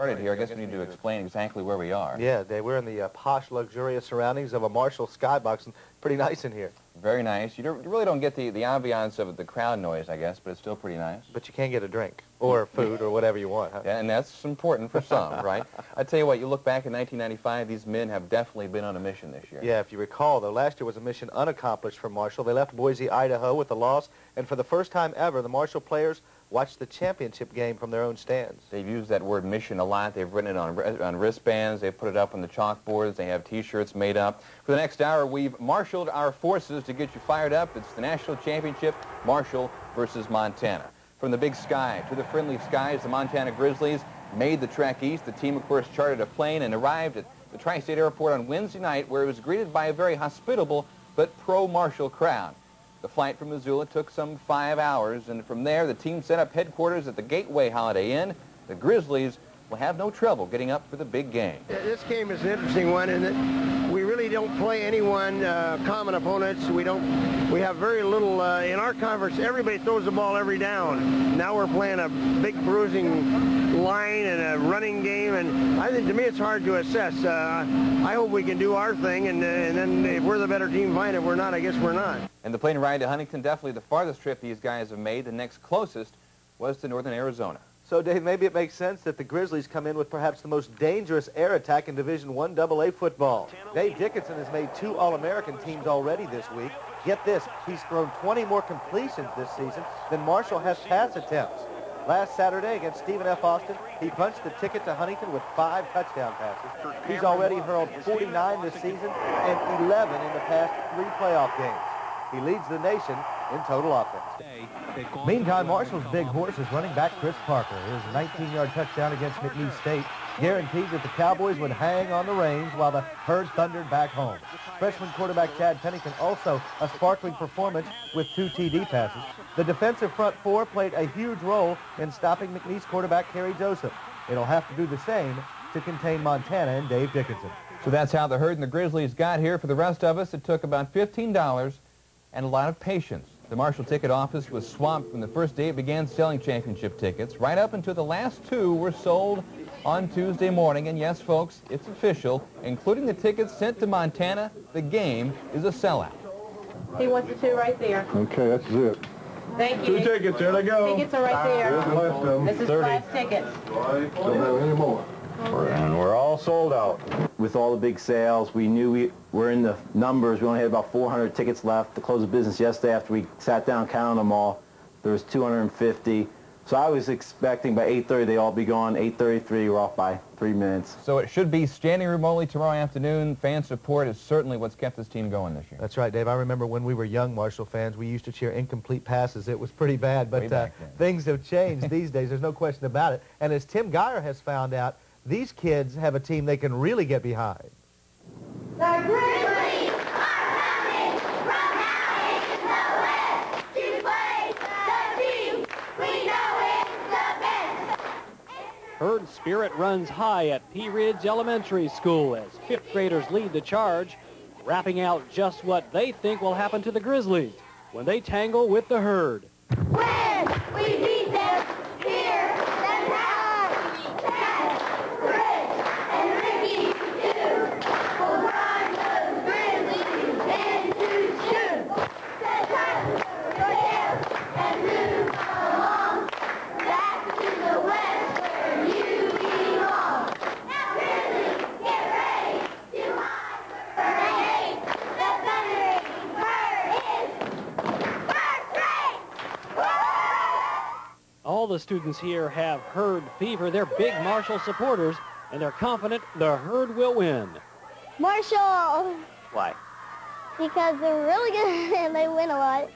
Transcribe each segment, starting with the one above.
started here, I guess we need to explain exactly where we are. Yeah, we're in the posh, luxurious surroundings of a Marshall skybox, and pretty nice in here. Very nice. You really don't get the ambiance of the crowd noise, I guess, but it's still pretty nice. But you can't get a drink or food or whatever you want, huh? Yeah, and that's important for some, right? I tell you what, you look back in 1995, these men have definitely been on a mission this year. Yeah, if you recall, though, last year was a mission unaccomplished for Marshall. They left Boise, Idaho with a loss, and for the first time ever, the Marshall players watched the championship game from their own stands. They've used that word mission a lot. They've written it on wristbands. They've put it up on the chalkboards. They have T-shirts made up. For the next hour, we've marshaled our forces to get you fired up. It's the national championship, Marshall versus Montana. From the big sky to the friendly skies, the Montana Grizzlies made the trek east. The team, of course, chartered a plane and arrived at the Tri-State Airport on Wednesday night, where it was greeted by a very hospitable but pro-Marshall crowd. The flight from Missoula took some 5 hours, and from there, the team set up headquarters at the Gateway Holiday Inn. The Grizzlies will have no trouble getting up for the big game. This game is an interesting one in that we really don't play anyone common opponents. We have very little in our conference. Everybody throws the ball every down. Now we're playing a big bruising line and a running game, and I think to me it's hard to assess. I hope we can do our thing, and then if we're the better team, fine. If we're not, I guess we're not. And the plane ride to Huntington, definitely the farthest trip these guys have made. The next closest was to northern Arizona. So, Dave, maybe it makes sense that the Grizzlies come in with perhaps the most dangerous air attack in Division I AA football. Dave Dickinson has made 2 All-American teams already this week. Get this, he's thrown 20 more completions this season than Marshall has pass attempts. Last Saturday against Stephen F. Austin, he punched the ticket to Huntington with 5 touchdown passes. He's already hurled 49 this season and 11 in the past 3 playoff games. He leads the nation in total offense. Meantime, Marshall's big horse is running back Chris Parker. His 19-yard touchdown against McNeese State guaranteed that the Cowboys would hang on the reins while the herd thundered back home. Freshman quarterback Chad Pennington also a sparkling performance with 2 TD passes. The defensive front 4 played a huge role in stopping McNeese quarterback Kerry Joseph. It'll have to do the same to contain Montana and Dave Dickinson. So that's how the herd and the Grizzlies got here. For the rest of us, it took about $15 and a lot of patience. The Marshall ticket office was swamped from the first day it began selling championship tickets, right up until the last 2 were sold on Tuesday morning. And yes, folks, it's official. Including the tickets sent to Montana, the game is a sellout. He wants the 2 right there. Okay, that's it. Thank you. 2 tickets, there they go. Tickets are right there. Here's the list of them. This is 5 tickets. Don't have any more. And we're all sold out. With all the big sales, we knew we were in the numbers. We only had about 400 tickets left to close the business yesterday. After we sat down counting them all, there was 250. So I was expecting by 8:30 they all be gone. 8:33, we're off by 3 minutes. So it should be standing room only tomorrow afternoon. Fan support is certainly what's kept this team going this year. That's right, Dave. I remember when we were young Marshall fans, we used to cheer incomplete passes. It was pretty bad, but things have changed these days. There's no question about it. And as Tim Geyer has found out, these kids have a team they can really get behind. The Grizzlies are coming from out in the west to play the team we know is the best. Herd spirit runs high at Pea Ridge Elementary School as 5th graders lead the charge, rapping out just what they think will happen to the Grizzlies when they tangle with the herd. When we beat them here, then now, Chad, Rich, and Ricky too will run those Grizzlies into shoot. Set up your tail and move along back to the west where you belong. Now Grizzlies, get ready to march for parade. The thundering herd is first rate. All the students here have herd fever. They're big Marshall supporters, and they're confident the herd will win. Marshall! Why? Because they're really good and they win a lot.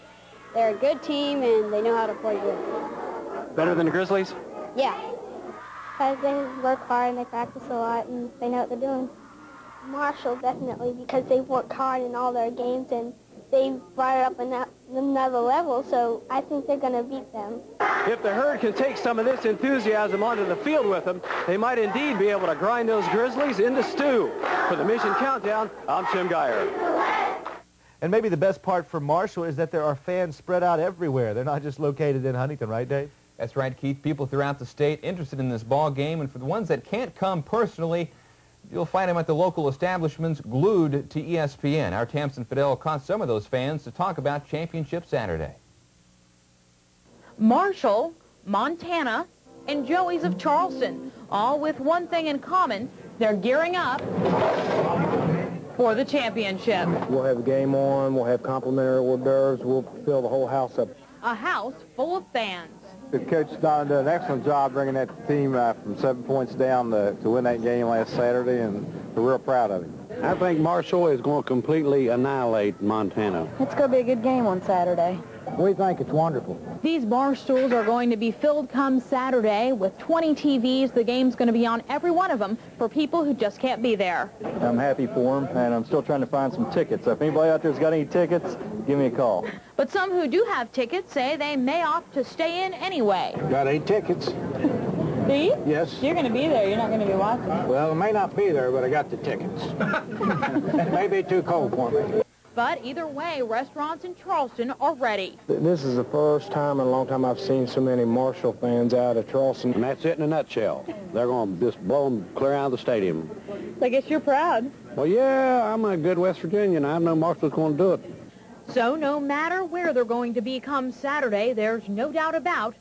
They're a good team and they know how to play good. Better than the Grizzlies? Yeah. Because they work hard and they practice a lot and they know what they're doing. Marshall, definitely, because they work hard in all their games and they brought it up another level, so I think they're going to beat them. If the herd can take some of this enthusiasm onto the field with them, they might indeed be able to grind those Grizzlies into stew. For the Mission Countdown, I'm Tim Geyer. And maybe the best part for Marshall is that there are fans spread out everywhere. They're not just located in Huntington, right, Dave? That's right, Keith. People throughout the state interested in this ball game, and for the ones that can't come personally, you'll find them at the local establishments glued to ESPN. Our Tamsin Fidel caught some of those fans to talk about Championship Saturday. Marshall, Montana, and Joey's of Charleston, all with one thing in common. They're gearing up for the championship. We'll have a game on, we'll have complimentary hors d'oeuvres, we'll fill the whole house up. A house full of fans. The coach did an excellent job bringing that team from 7 points down to win that game last Saturday, and we're real proud of him. I think Marshall is going to completely annihilate Montana. It's going to be a good game on Saturday. We think it's wonderful. These bar stools are going to be filled come Saturday with 20 TVs. The game's going to be on every one of them for people who just can't be there. I'm happy for them, and I'm still trying to find some tickets. So if anybody out there's got any tickets, give me a call. But some who do have tickets say they may opt to stay in anyway. Got 8 tickets. Do you? Yes. You're going to be there. You're not going to be watching. Well, I may not be there, but I got the tickets. It may be too cold for me. But either way, restaurants in Charleston are ready. This is the first time in a long time I've seen so many Marshall fans out of Charleston. And that's it in a nutshell. They're going to just blow them clear out of the stadium. I guess you're proud. Well, yeah, I'm a good West Virginian. I know Marshall's going to do it. So no matter where they're going to be come Saturday, there's no doubt about